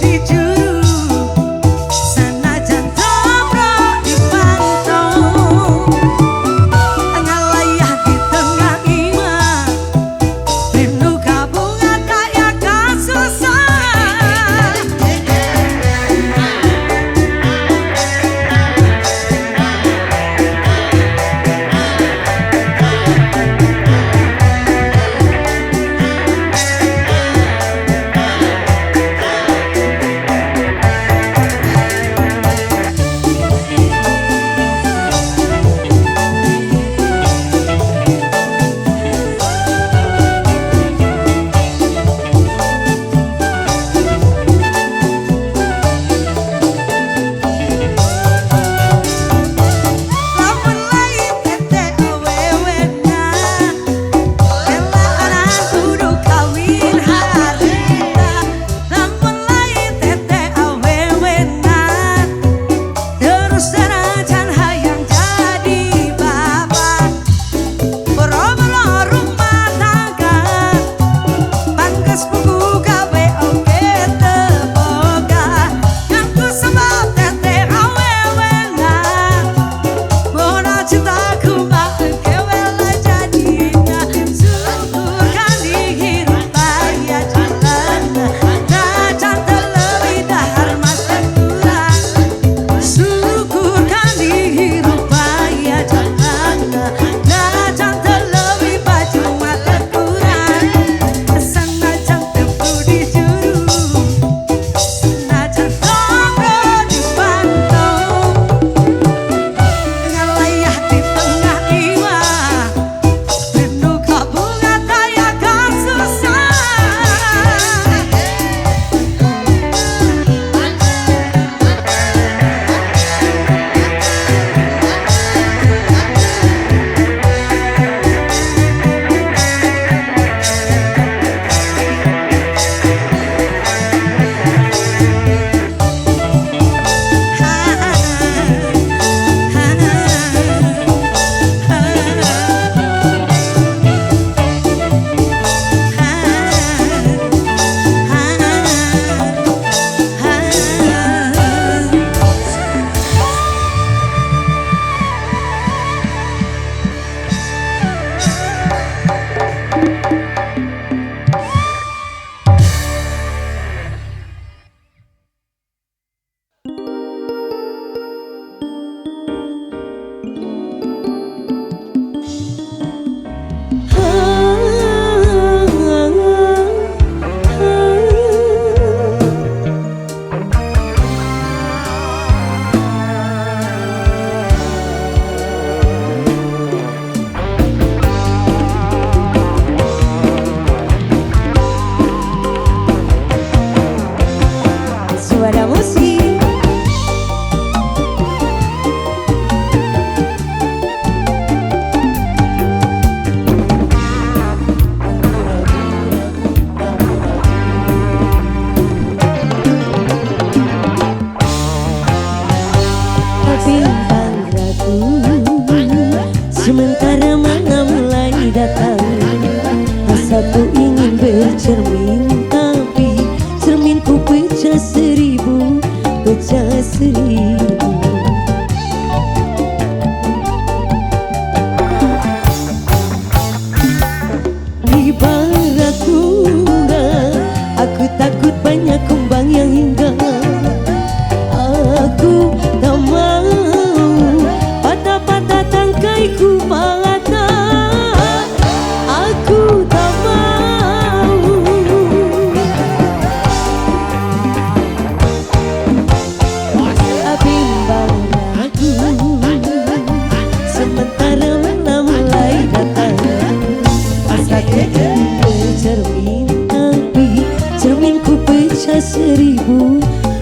DJ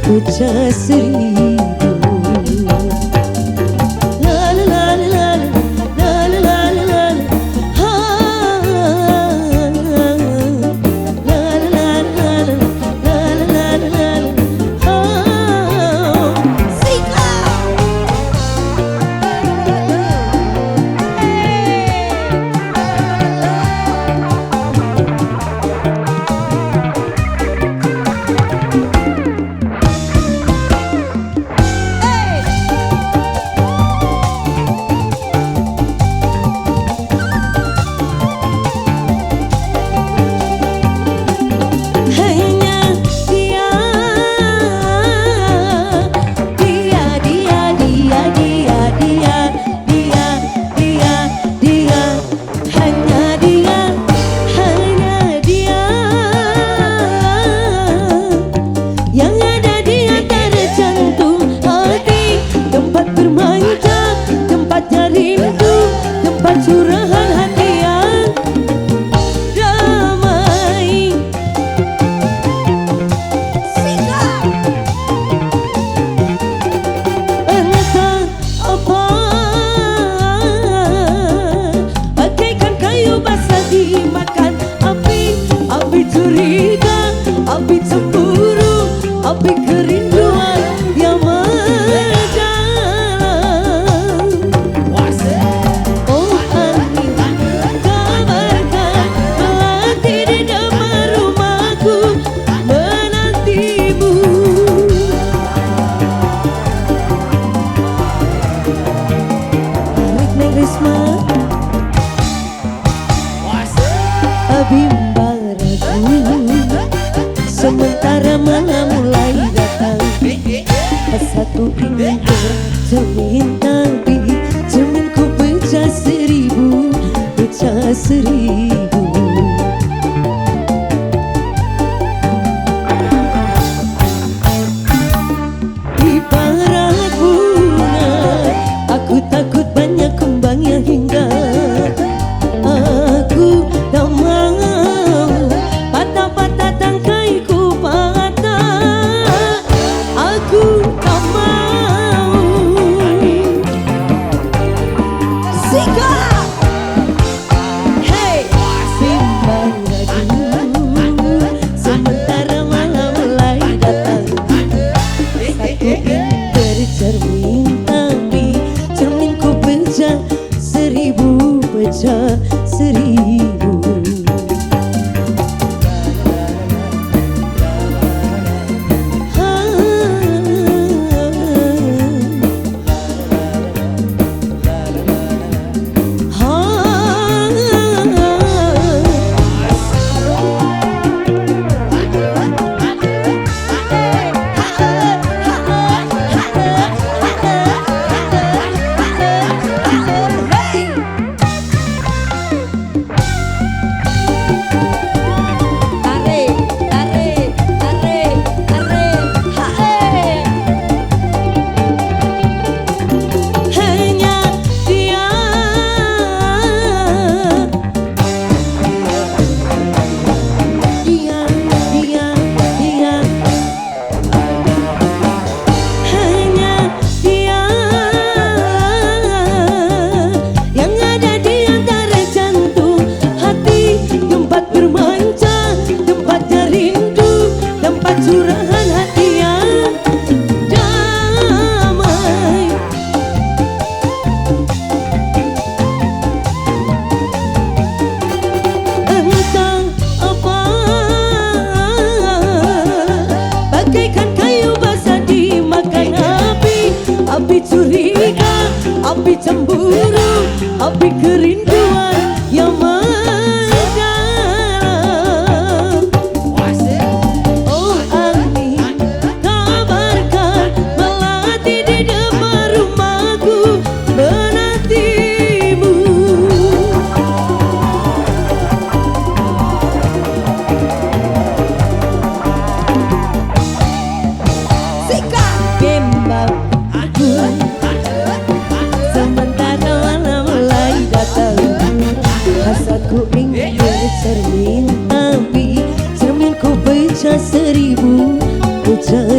pecah seribu. Curahan hati yang damai. Entah apa, bagaikan kayu basah dimakan api. Api curiga, api cemburu, api kerinduan yang mendalam. Bimbang ragu, sementara malam mulai datang.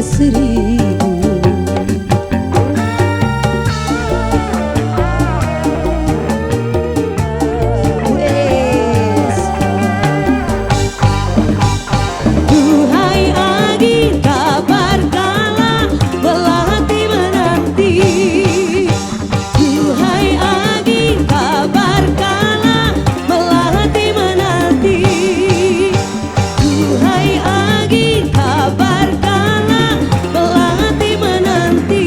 seribu. Duhai angin kabar kala belah hati menanti. Duhai angin kabar kala belah hati menanti. Duhai angin kabar kala belah hati menanti.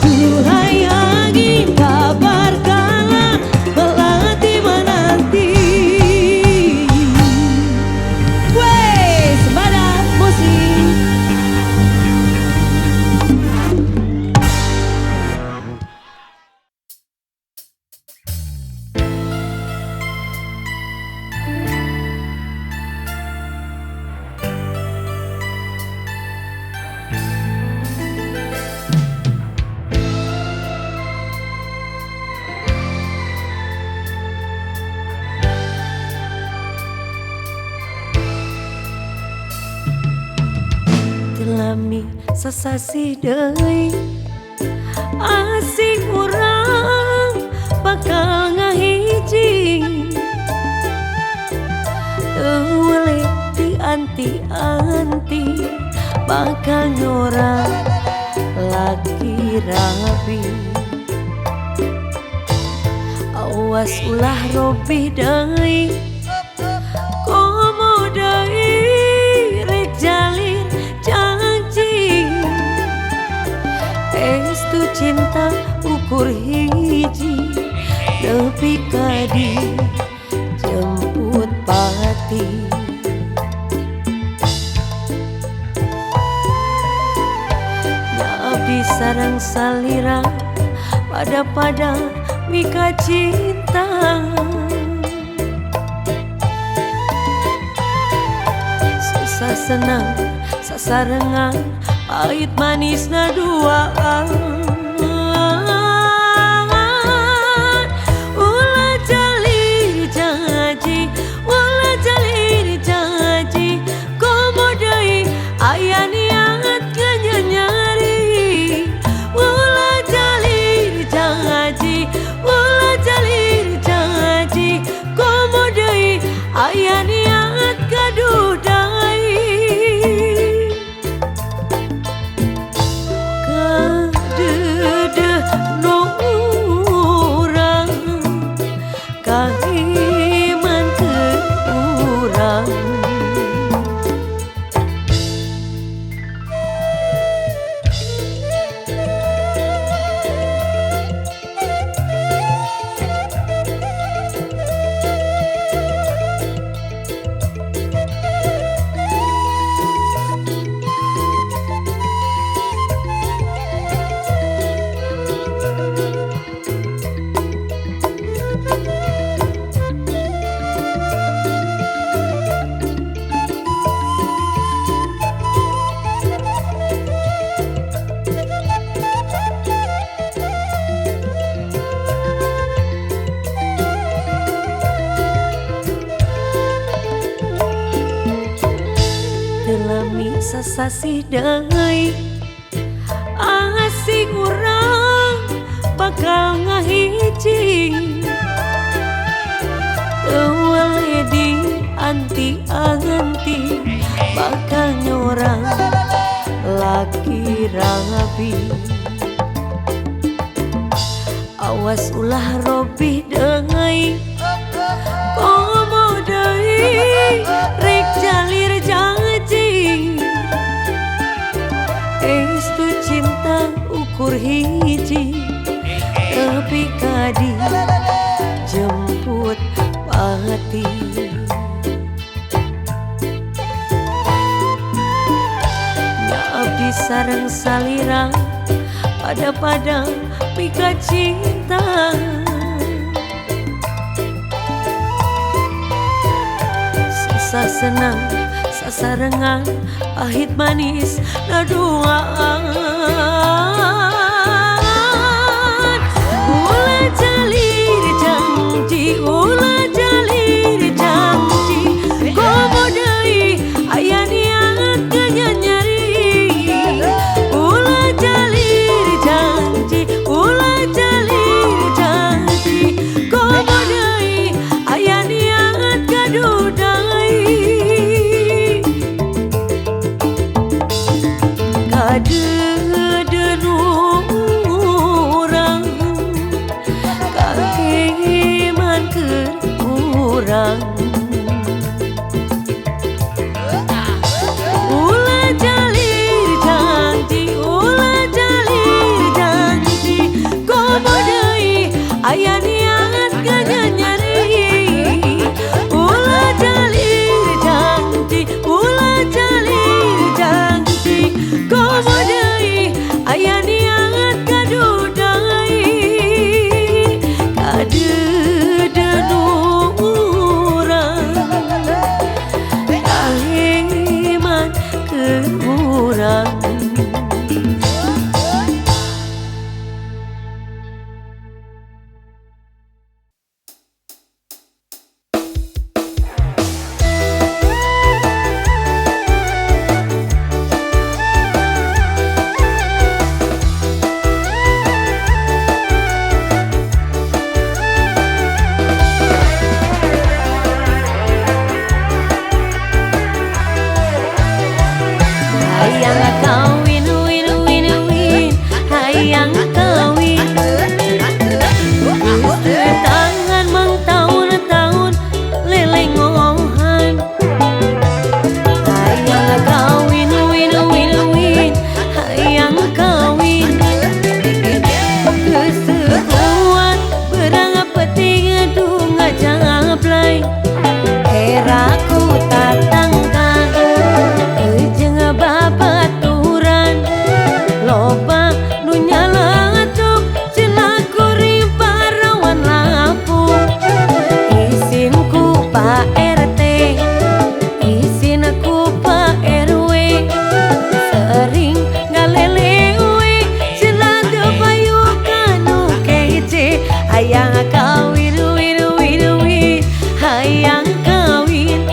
Duhai angin kabar kala belah hati menanti. Wes, pada musik. Telami sasasi deui asing urang bakal ngahiji. Boleh dianti-anti bakal nyorang laki rapi. Awas ulah robi deui komo deui rek jalin janji. Estu cinta ukur hiji nepi kadi jemput pati. Abdi sareng salira pada mika cinta. Susah senang sasarengan pahit manisna duaan. Ulah jalin janji, ulah jalin janji, komo deui aya niat nganyari. Ulah jalin janji, ulah jalin janji, komo deui aya niat kadudai. Kadedeh no urang kahiman teu urang. Telami sasasi deui asing urang bakal ngahiji. Boleh dianti-anti bakal nyorang laki rapi. Awas ulah robi deui komo deui rek jalir janji. Estu cinta ukur hiji tapi kadi jemput pati. Abdi sareng salira pada mika cinta. Susah senang sasarengan pahit manis naduaan. Ulah jalin janji, ulah jalin janji, komo deui aya niat nganyari. kadedenu urang kahiman keur urang ulah jalir janji ulah jalir janji komo deui aya niat nganyari ulah jalir janji ulah jalir janji komo deui aya niat kadudai kadedenu urang kahiman keur urang. Hayang kawin win win win hayang kawin tangan mang tahun-tahun lelengohan hayang kawin win win win hayang kawin kesekuat berang peting dung ngajablay heraku tatangkan jeung babaturan loba nu nyalatuk cenah kuring parawan lampung isin ku Pak RT isin ku Pak RW sering ngalelewe cenah teu payu kanu kece hayang kawin win win win hayang kawin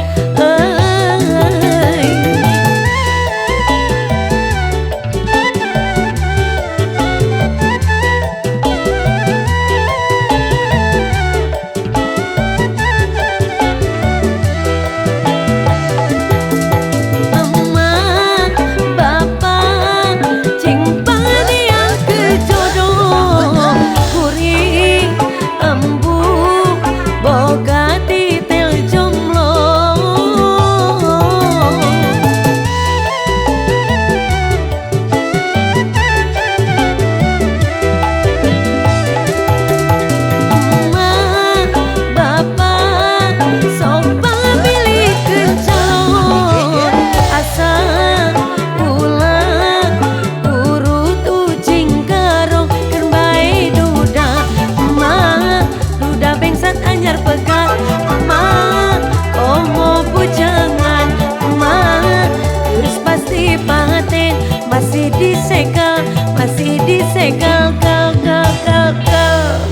masih disegel kal kal kal kal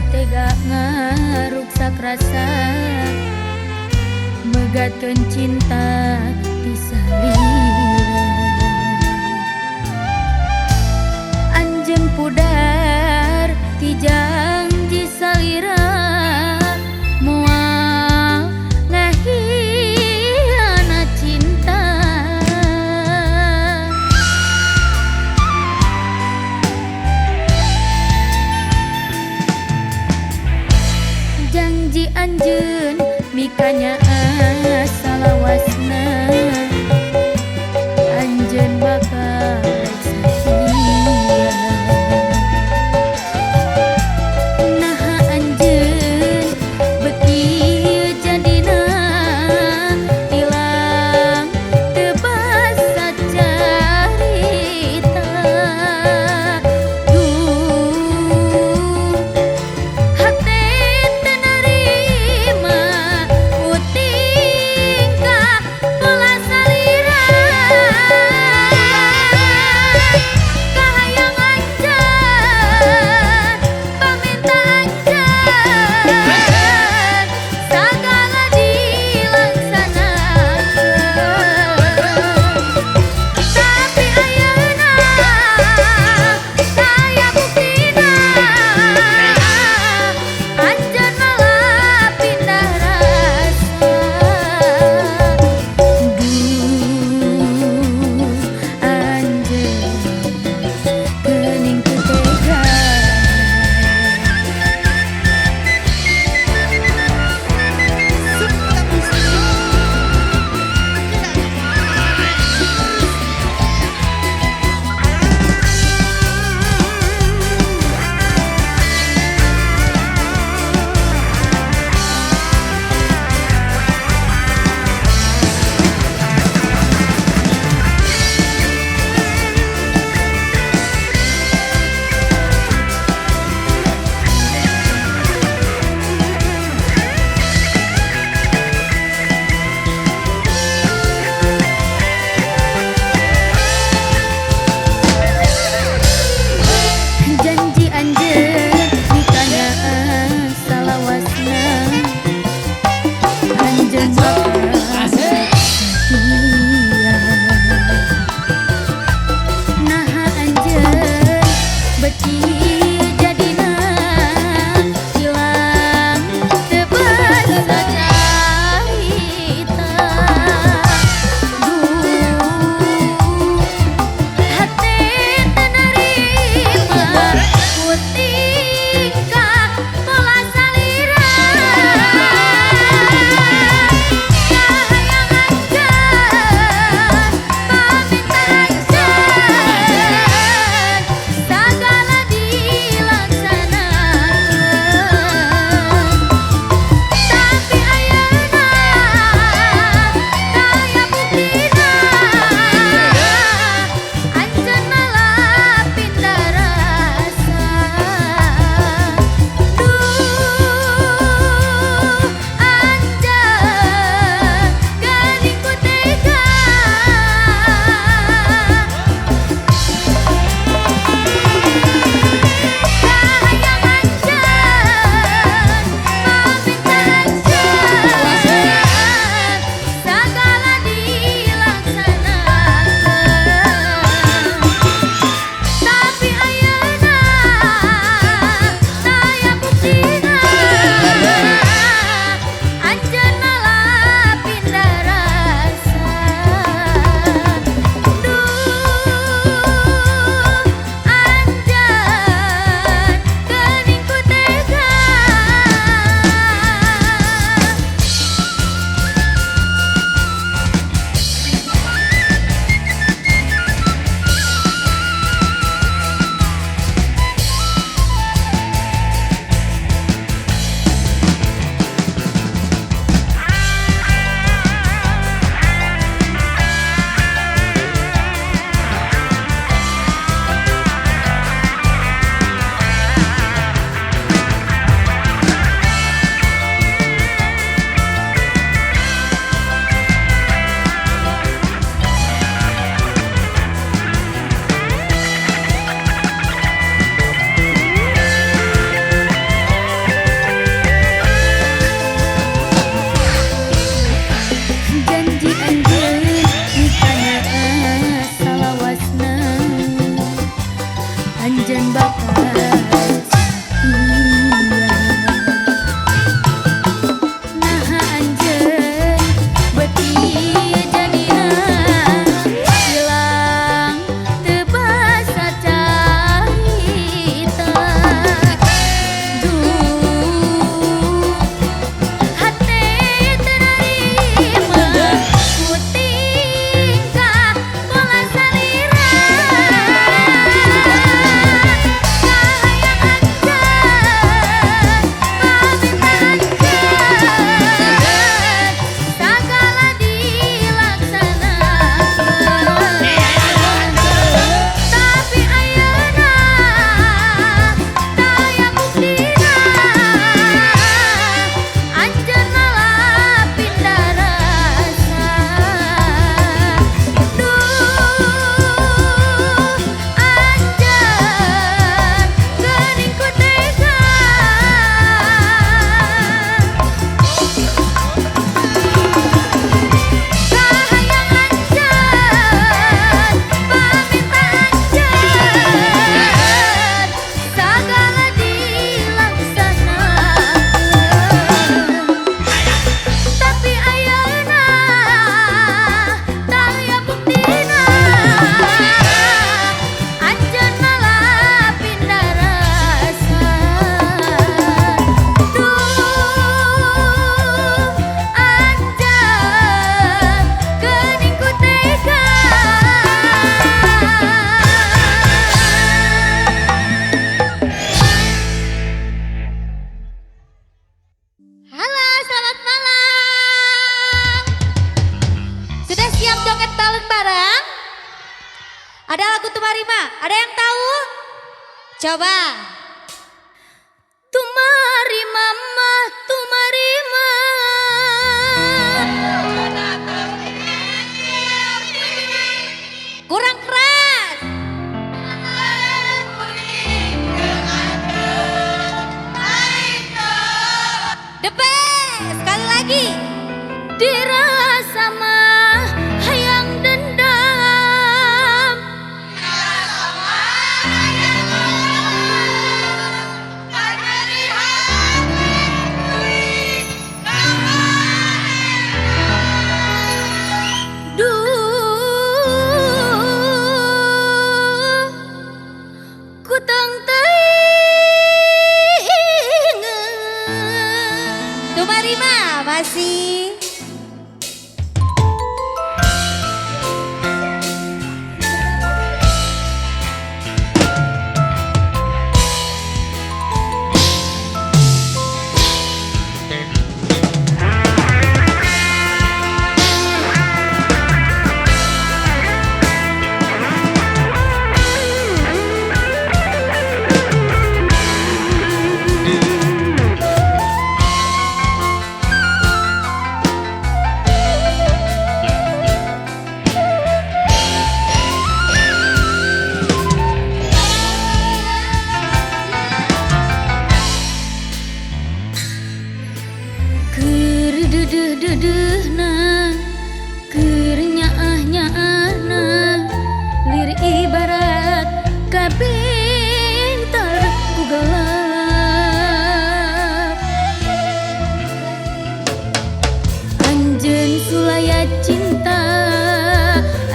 tega ngaruksak rasa megatkeun cinta di salira. Anjeun pudar ti janji salira moal ngahianat cinta. Janji anjeun mikanya salawasna anjeun bakal sakia. Naha anjeun beki jadina ilang teu basa carita. Hate teu narima uting ka pola salira. Kahayang anjeun paminta anjeun sagala dilaksanakeun. Tapi ayeuna saya buktina anjeun malah pindah rasa. Anjeun geuning teu tega. Janji anjeun mikanya salawasna anjeun bakal sakia. Naha anjeun beci jadina ilang teu basa carita. Hate teu narima uting ka pola salira. Ada lagu Tumarima, ada yang tahu? Coba. Tumarima mah, Tumarima. Kurang keras. The best. Sekali lagi. Dirasa mah hayang dendam. Duh, ku tang teuing. Tumarima masih. Dedehna keur nyaah-nyaahna lir ibarat kabintar ku gelap. Anjeun sulaya cinta,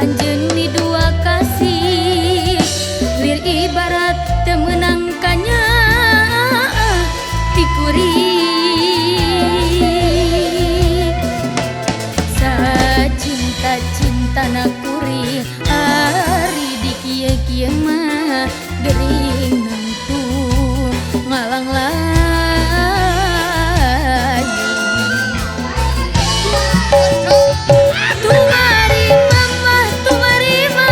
anjeun di dua kasih lir ibarat teu meunang kanyaah ti kuring. Cinta-cintana kuring ari di kieu-kieu mah gering nangtung ngalang layu. Tumarima mah tumarima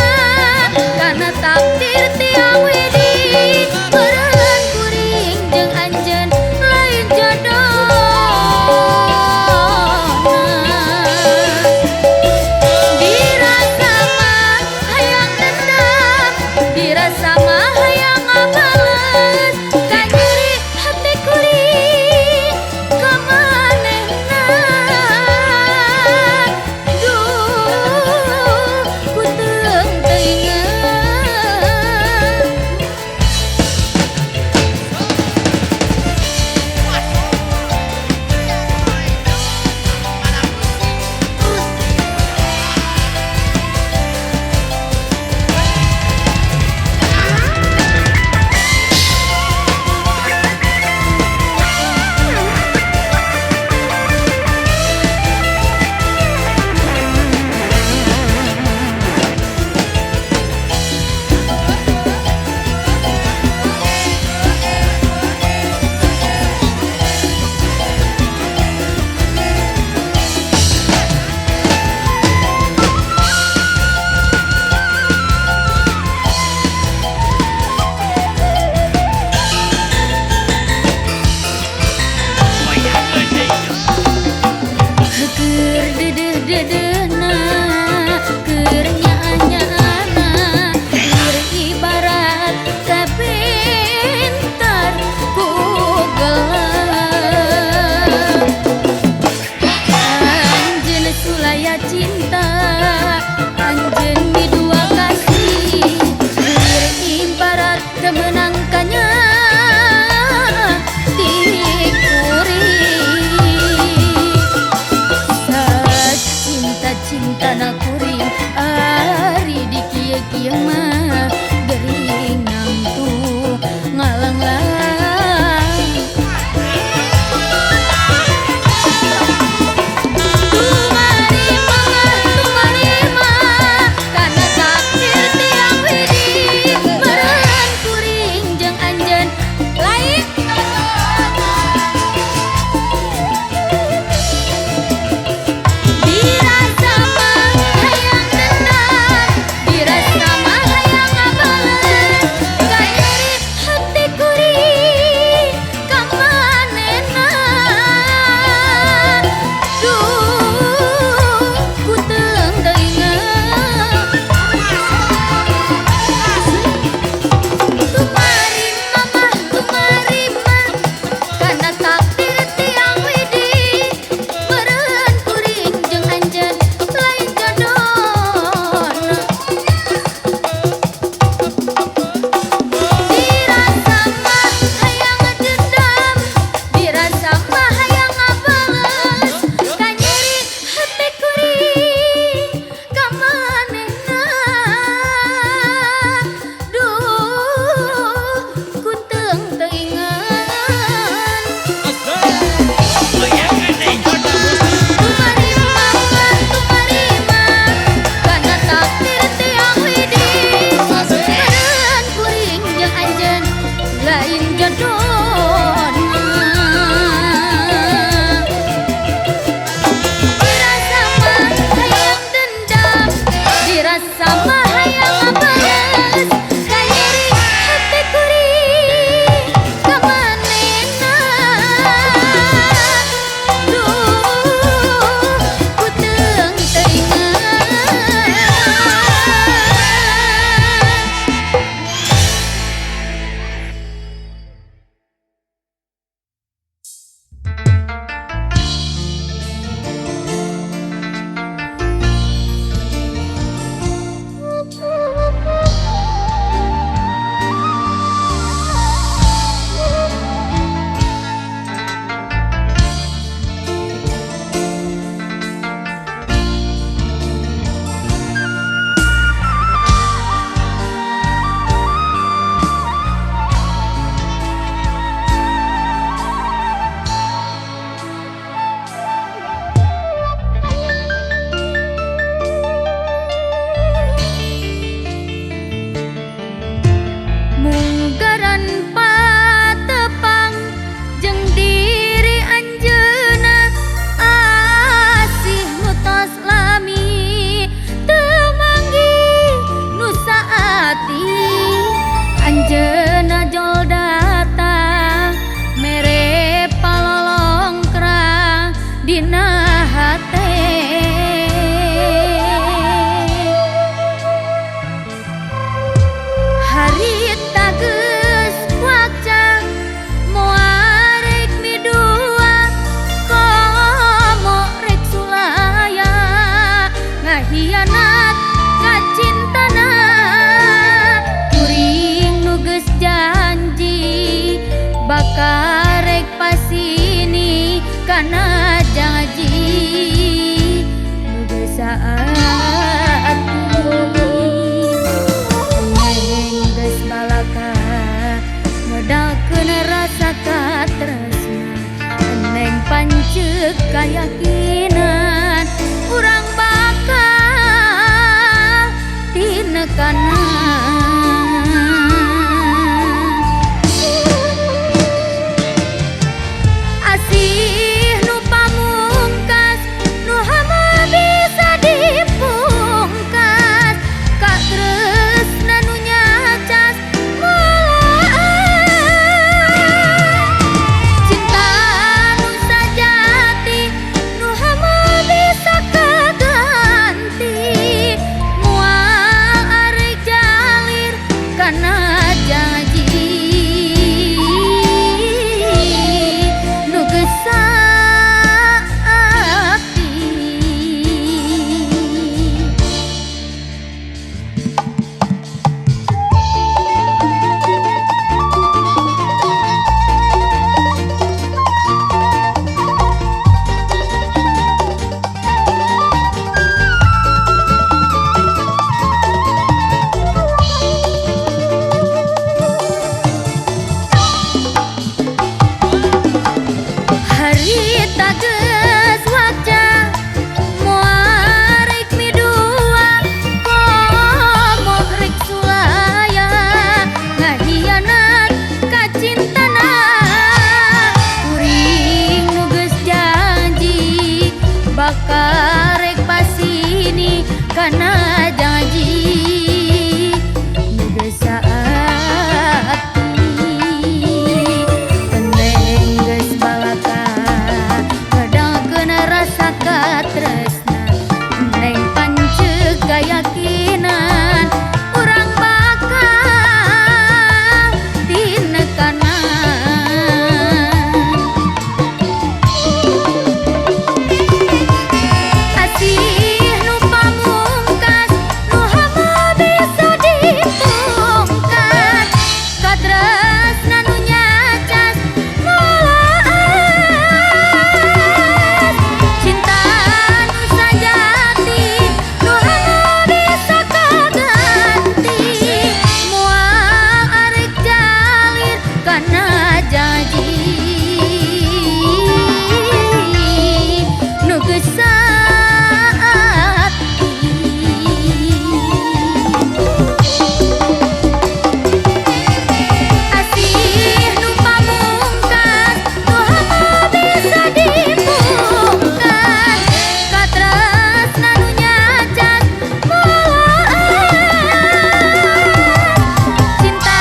kana takdir tiang widi meureun kuring jeung anjeun lain jodohna. Dirasa mah hayang ngabales ka nyeri hati kuring ka manehna. Duh, ku teuing teuingan. Dedehna keur nyaah-nyaahna lir ibarat kabintar ku gelap. Anjeun sulaya cinta, anjeun di dua kasih lir ibarat teu meunang kanyaah ti kuring. Cinta-cintana kuring ari di kieu-kieu mah gering nangtung ngalang layu. Tumarima tumarima kana takdir tiang widi meureun kuring jeung anjeun lain. Dirasa mah hayang dendam, dirasa mah bakarek pasini kana janji geus ati tendeng geus balaka kadangkeun rasa katresna neng panceu kayakinan urang bakal tinekanan asih nu pamungkas nu hamo bisa dipungkas katresna nu nyacas mulaas cinta nu sajati nu hamo bisa kaganti moal arek jalir kana janji nu geus asih nu pamungkas nu hamo bisa dipungkas katresna nu nyacas mulaas cinta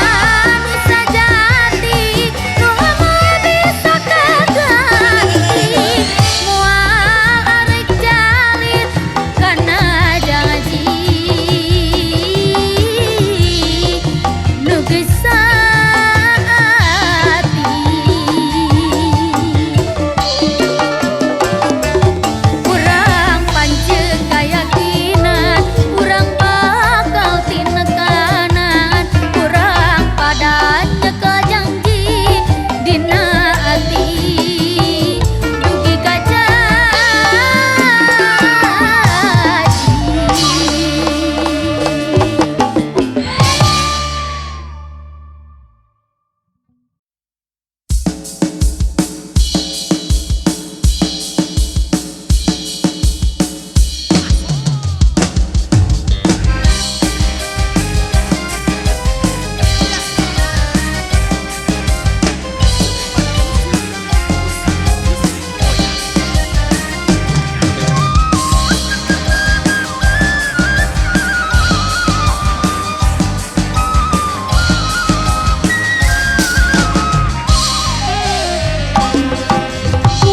nu sajati nu hamo bisa kaganti moal arek jalir kana janji nu geus urang panceu kayakinan urang bakal tinekanan urang pada nyekel janji dina ati dugi ka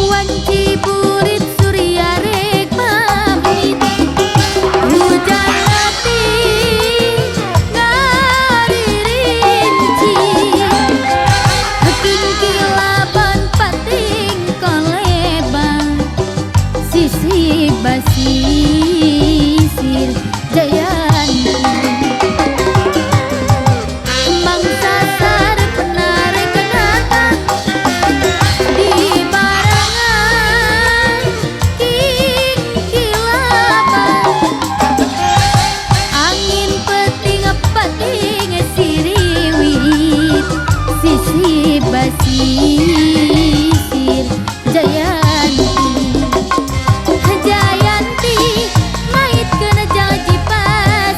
wanci bulit surya rek pamit hujan hati ngaririnci kingkilaban pating kolebang sisi basisir jayanti mangsa sarep narik datang di barangan kingkilaban angin peting siriwit sisi basisir Jayanti Jayanti maitkeun janji pas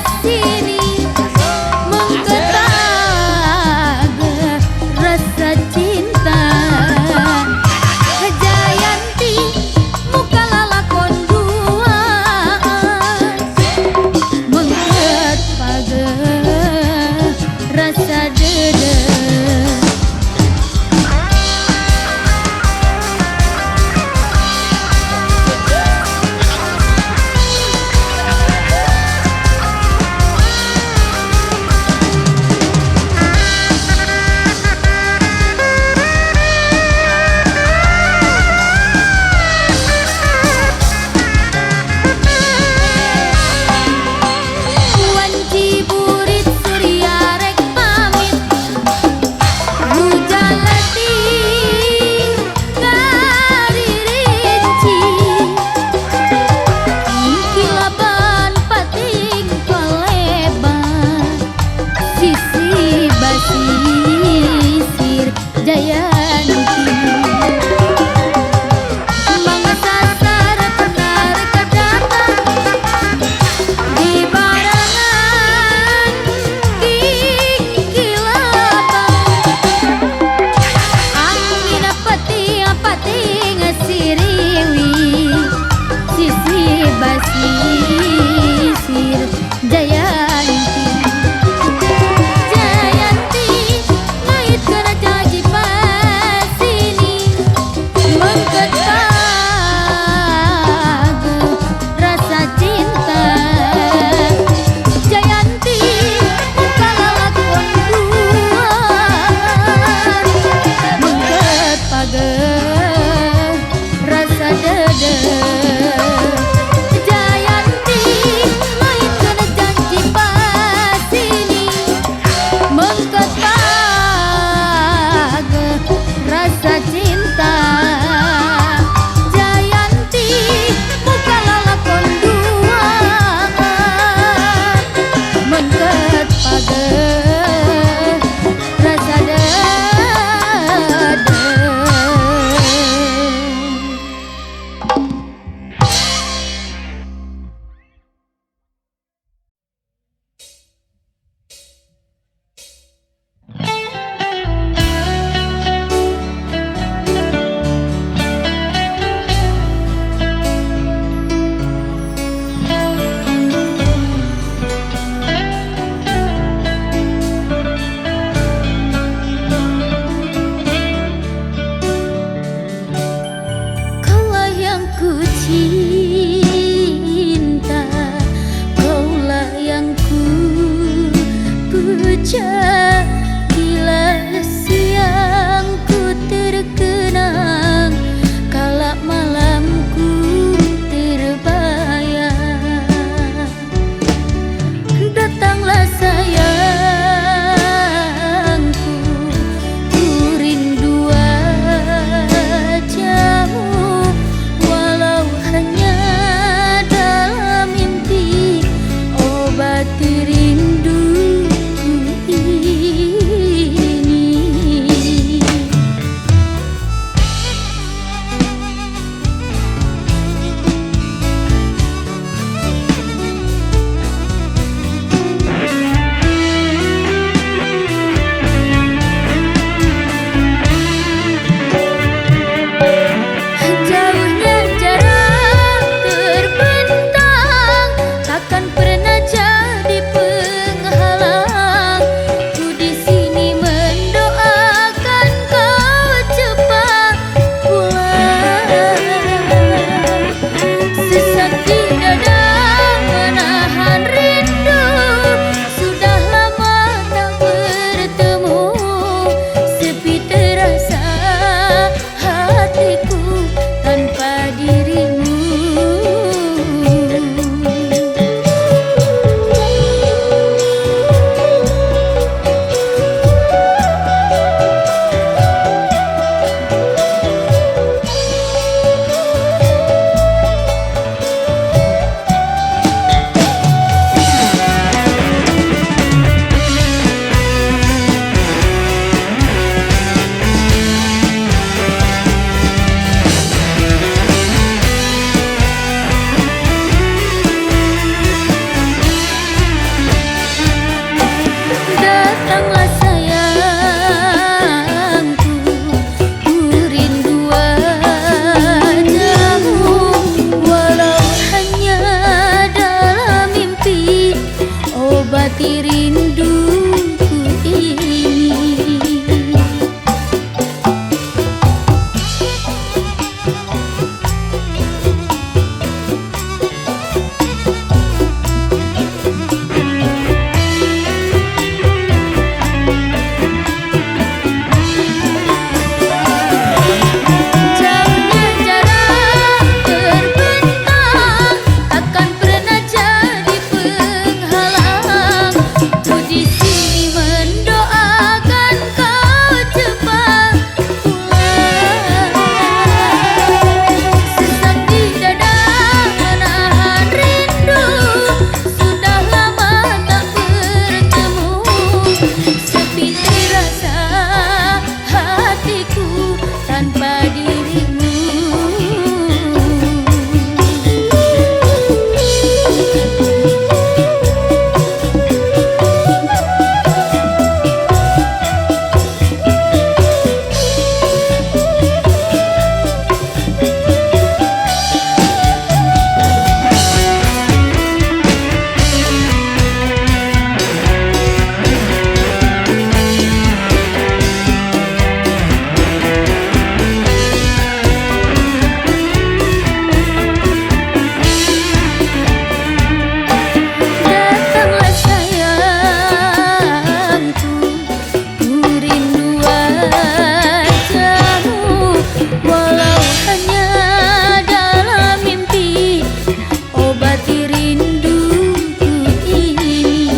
obati rinduku ini.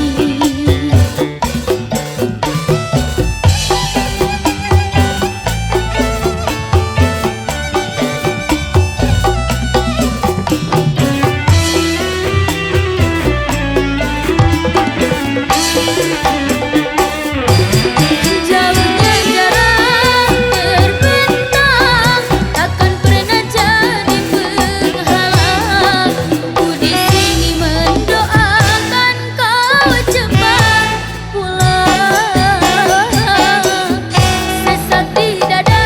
Jauhnya jarak terbentang takkan pernah jadi penghalang. Ku di sini mendoakan kau cepat pulang. Sesak di dada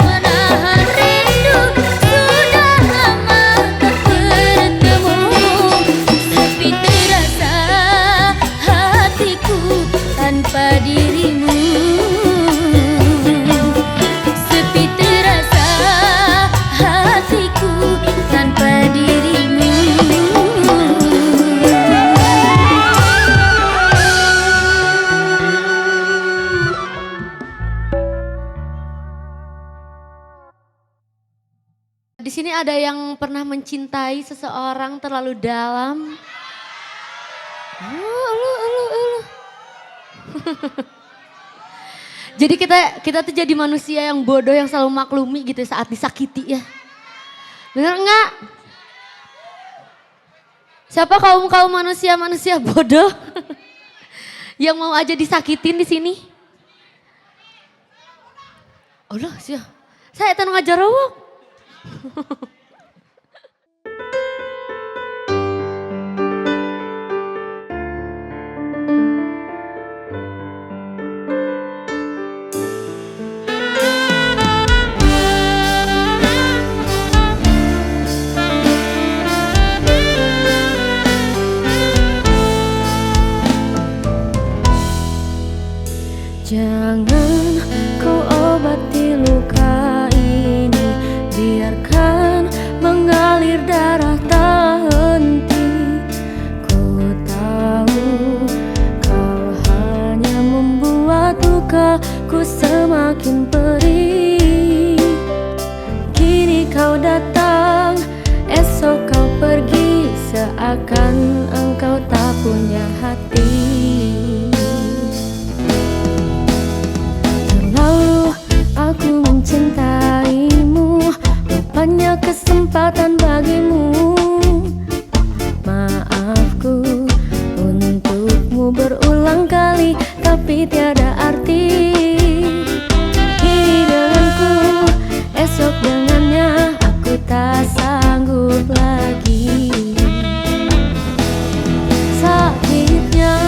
menahan rindu, sudah lama tak bertemu. Sepi terasa hatiku tanpa dirimu. Sepi terasa hatiku tanpa dirimu. Di sini ada yang pernah mencintai seseorang terlalu dalam? Elu. Jadi kita tuh jadi manusia yang bodoh yang selalu maklumi gitu saat disakiti ya. Bener enggak? Siapa kaum manusia bodoh yang mau aja disakitin di sini? Oh loh, saya itu ngajar rawok. Jangan kau obati luka ini, biarkan mengalir darah tak henti. Ku tahu kau hanya membuat lukaku semakin perih. Kini kau datang, esok kau pergi, seakan engkau tak punya hati. Aku mencintaimu, rupanya kesempatan bagimu. Maafku untukmu berulang kali, tapi tiada arti. Ini denganku, esok dengannya, aku tak sanggup lagi. Sakitnya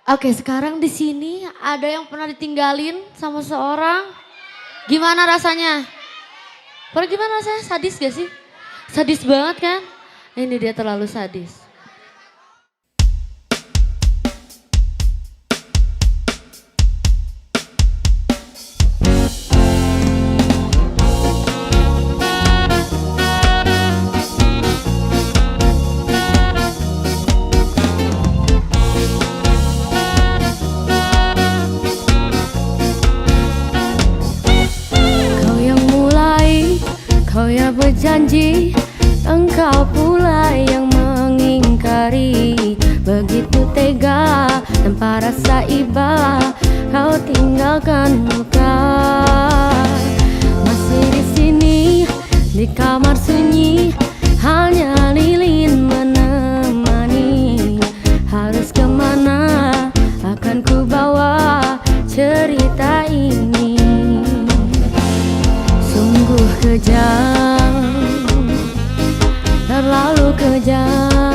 Oke, sekarang di sini ada yang pernah ditinggalin sama seorang. Gimana rasanya? Gimana rasanya? Sadis gak sih? Sadis banget kan? Ini dia terlalu sadis. Kau yang berjanji, engkau pula yang mengingkari. Begitu tega tanpa rasa iba, kau tinggalkan luka. Masih di sini di kamar sunyi, hanya lilin menemani. Harus kemana akan ku bawa cerita ini? Sungguh kejam, terlalu kejam.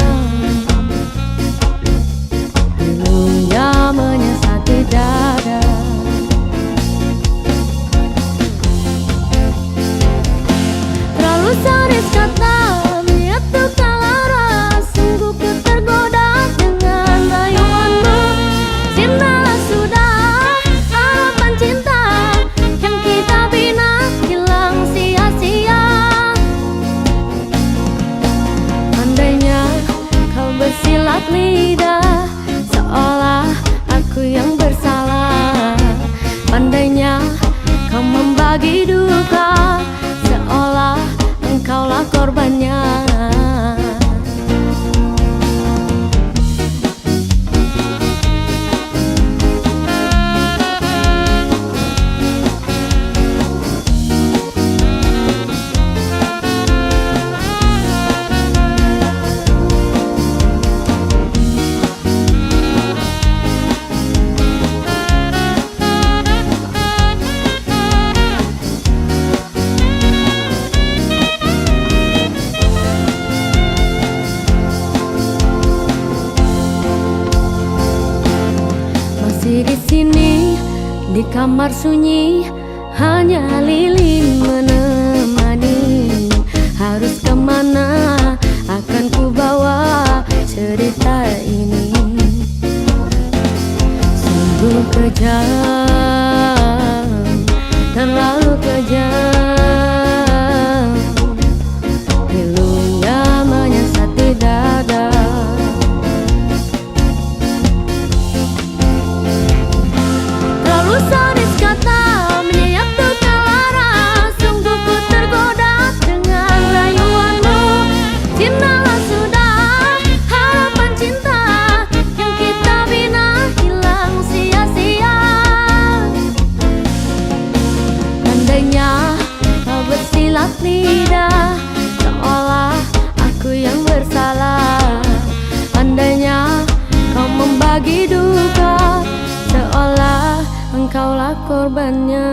Pilunya menyesati dada. Terlalu sadis kata menyatu kalara. Sungguh ku tergoda dengan rayuanmu. Cintalah sudah harapan cinta yang kita bina hilang sia-sia. Andainya kau bersilat lidah, seolah aku yang bersalah. Pandainya kau membagi duka, seolah engkaulah korbannya. Di sini di kamar sunyi, hanya lilin menemani. Harus kemana akan ku bawa cerita ini? Sungguh kejam, terlalu kejam. Pilunya menyesati dada. Sadis kata menyatu kalara. Sungguh ku tergoda dengan rayuanmu. Cintalah sudah harapan cinta yang kita bina hilang sia-sia. Andainya kau bersilat lidah, seolah aku yang bersalah. Andainya kau membagi duka, seolah engkaulah korbannya.